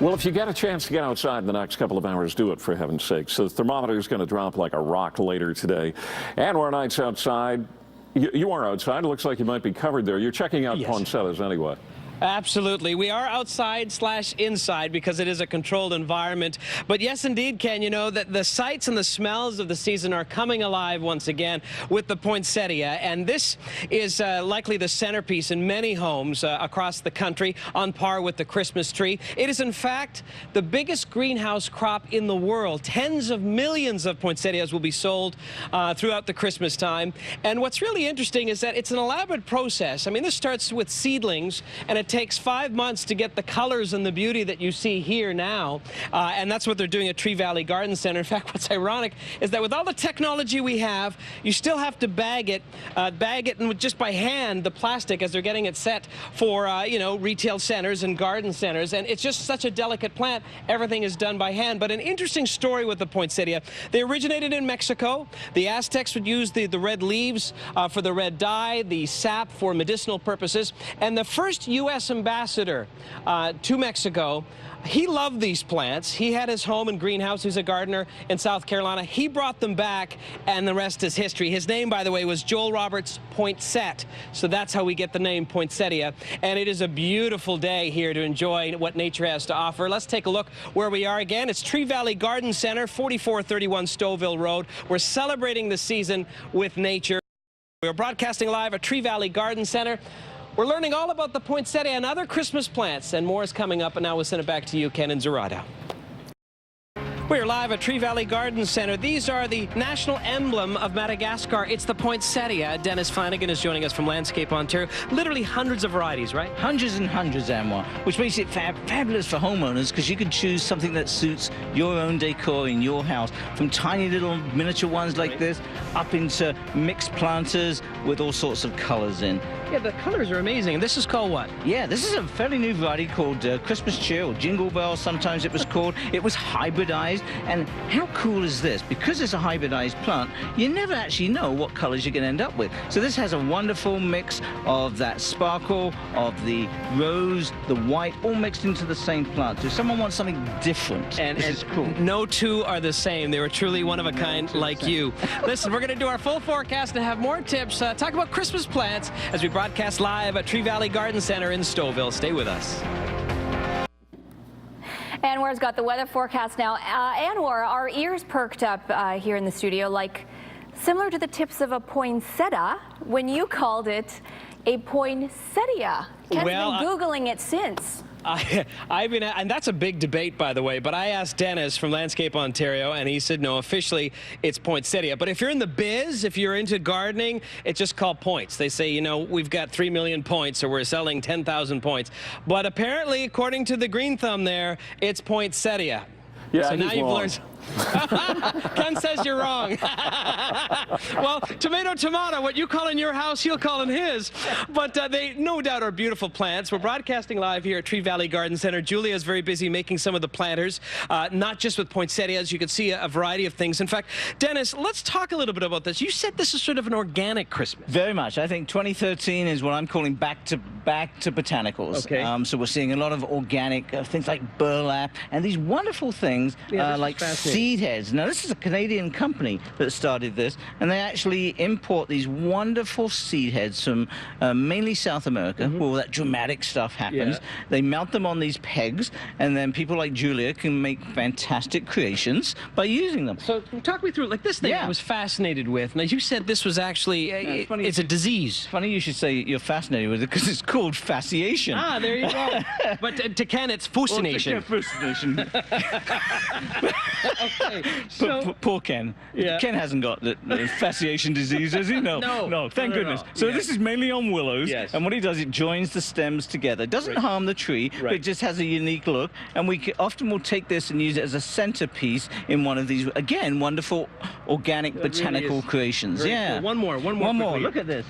Well, if you get a chance to get outside in the next couple of hours, do it, for heaven's sake. So the thermometer is going to drop like a rock later today. Anwar Knight's outside. You are outside. It looks like you might be covered there. You're checking out poinsettias anyway. Absolutely. We are outside/inside because it is a controlled environment. But yes, indeed, Ken, you know that the sights and the smells of the season are coming alive once again with the poinsettia. And this is likely the centerpiece in many homes across the country, on par with the Christmas tree. It is, in fact, the biggest greenhouse crop in the world. Tens of millions of poinsettias will be sold throughout the Christmas time. And what's really interesting is that it's an elaborate process. I mean, this starts with seedlings, and it takes 5 months to get the colors and the beauty that you see here now, and that's what they're doing at Tree Valley Garden Center. In fact, what's ironic is that with all the technology we have, you still have to bag it and just by hand, the plastic, as they're getting it set for you know, retail centers and garden centers. And it's just such a delicate plant. Everything is done by hand. But an interesting story with the poinsettia. They originated in Mexico. The Aztecs would use the red leaves for the red dye, the sap for medicinal purposes, and the first U.S. ambassador to Mexico, he loved these plants. He had his home and greenhouse. He's a gardener in South Carolina. He brought them back, and the rest is history. His name, by the way, was Joel Roberts Poinsett. So that's how we get the name poinsettia. And it is a beautiful day here to enjoy what nature has to offer. Let's take a look where we are again. It's Tree Valley Garden Center, 4431 Stouffville Road. We're celebrating the season with nature. We're broadcasting live at Tree Valley Garden Center. We're learning all about the poinsettia and other Christmas plants, and more is coming up. And now we'll send it back to you, Ken and Zerado. We're live at Tree Valley Garden Center. These are the national emblem of Madagascar. It's the poinsettia. Denis Flanagan is joining us from Landscape Ontario. Literally hundreds of varieties, right? Hundreds and hundreds, Anwar, which makes it fabulous for homeowners because you can choose something that suits your own decor in your house, from tiny little miniature ones like this up into mixed planters with all sorts of colors in. Yeah, the colors are amazing. And this is called what? Yeah, this is a fairly new variety called Christmas Cheer, or Jingle Bell, sometimes it was called. It was hybridized, and how cool is this? Because it's a hybridized plant, you never actually know what colors you're going to end up with. So this has a wonderful mix of that sparkle, of the rose, the white, all mixed into the same plant. So if someone wants something different, and this is cool. No two are the same. They were truly one of a kind, like you. Listen, we're going to do our full forecast and have more tips. Talk about Christmas plants as we broadcast live at Tree Valley Garden Center in Stouffville. Stay with us. Anwar's got the weather forecast now. Anwar, our ears perked up here in the studio, like similar to the tips of a poinsettia when you called it a poinsettia. Ken's been Googling it since. And that's a big debate, by the way, but I asked Denis from Landscape Ontario, and he said, no, officially it's poinsettia. But if you're in the biz, if you're into gardening, it's just called points. They say, you know, we've got 3 million points, or we're selling 10,000 points. But apparently, according to the green thumb there, it's poinsettia. Yeah, so now you've learned. Ken says you're wrong. Well, tomato, tomato, what you call in your house, he'll call in his. But they no doubt are beautiful plants. We're broadcasting live here at Tree Valley Garden Center. Julia is very busy making some of the planters, not just with poinsettias. You can see a variety of things. In fact, Denis, let's talk a little bit about this. You said this is sort of an organic Christmas. Very much. I think 2013 is what I'm calling back to botanicals. Okay. So we're seeing a lot of organic things like burlap and these wonderful things like seed heads. Now, this is a Canadian company that started this, and they actually import these wonderful seed heads from mainly South America, where all that dramatic stuff happens. Yeah. They mount them on these pegs, and then people like Julia can make fantastic creations by using them. So talk me through it. Like this thing I was fascinated with. Now, you said this was actually, it's a disease. Funny you should say you're fascinated with it, because it's called fasciation. Ah, there you go. But to Ken, it's fascination. Well, fascination. Okay, so poor Ken. Yeah. Ken hasn't got the fasciation disease, has he? No, thank goodness. So this is mainly on willows, and what he does, it joins the stems together. It doesn't harm the tree, but it just has a unique look, and we often will take this and use it as a centerpiece in one of these, again, wonderful organic botanical creations. Yeah. Cool. One more. Look at this.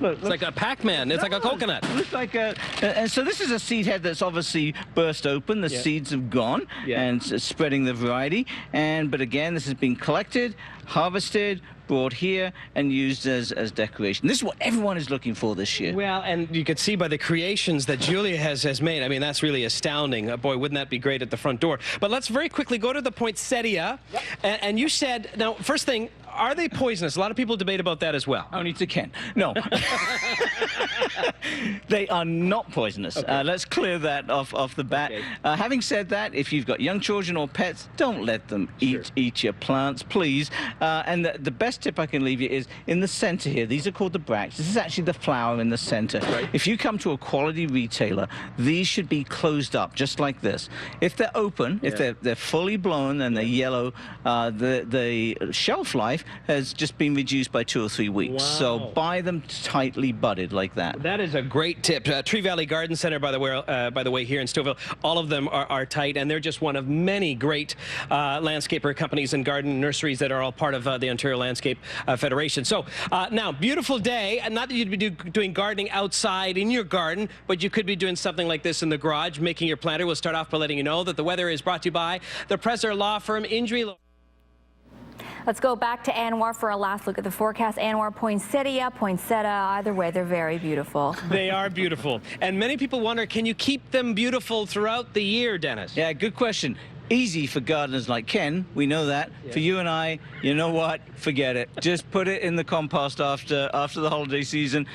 Look, it's like a Pac-Man. It's like a coconut. It looks like a... And so this is a seed head that's obviously burst open. The seeds have gone and spreading the variety. But again, this has been collected, harvested, brought here and used as decoration. This is what everyone is looking for this year. Well, and you could see by the creations that Julia has made. I mean, that's really astounding. Boy, wouldn't that be great at the front door. But let's very quickly go to the poinsettia. Yep. And you said, now, first thing, are they poisonous? A lot of people debate about that as well. Only to Ken. No. They are not poisonous. Okay. Let's clear that off the bat. Okay. Having said that, if you've got young children or pets, don't let them eat your plants, please. And the best tip I can leave you is in the center here. These are called the bracts. This is actually the flower in the center. Right. If you come to a quality retailer, these should be closed up, just like this. If they're open, if they're fully blown and they're yellow, the shelf life has just been reduced by 2 or 3 weeks. Wow. So buy them tightly budded like that. That is a great tip. Tree Valley Garden Center, by the way, here in Stouffville, all of them are tight, and they're just one of many great landscaper companies and garden nurseries that are all part of the Ontario Landscape Federation. So now, beautiful day, and not that you'd be doing gardening outside in your garden, but you could be doing something like this in the garage, making your planter. We'll start off by letting you know that the weather is brought to you by the Presser Law Firm. Injury Law. Let's go back to Anwar for a last look at the forecast. Anwar, poinsettia, poinsettia, either way, they're very beautiful. They are beautiful. And many people wonder, can you keep them beautiful throughout the year, Dennis? Yeah, good question. Easy for gardeners like Ken, we know that. Yeah. For you and I, you know what? Forget it. Just put it in the compost after the holiday season.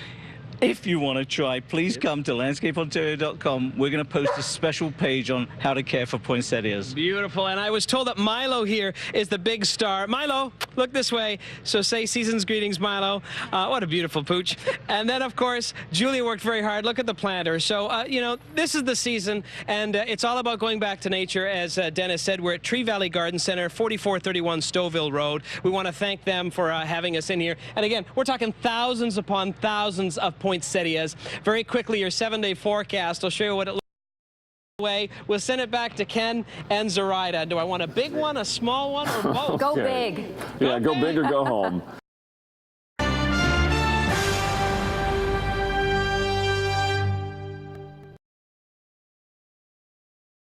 If you want to try, please come to landscapeontario.com. We're going to post a special page on how to care for poinsettias. Beautiful. And I was told that Milo here is the big star. Milo, look this way. So say season's greetings, Milo. What a beautiful pooch. And then, of course, Julia worked very hard. Look at the planter. So, you know, this is the season, and it's all about going back to nature. As Denis said, we're at Tree Valley Garden Center, 4431 Stouffville Road. We want to thank them for having us in here. And again, we're talking thousands upon thousands of poinsettias. Very quickly, your 7-day forecast. I'll show you what it looks like. We'll send it back to Ken and Zoraida. Do I want a big one, a small one, or both? Go big. Yeah, go big or go home.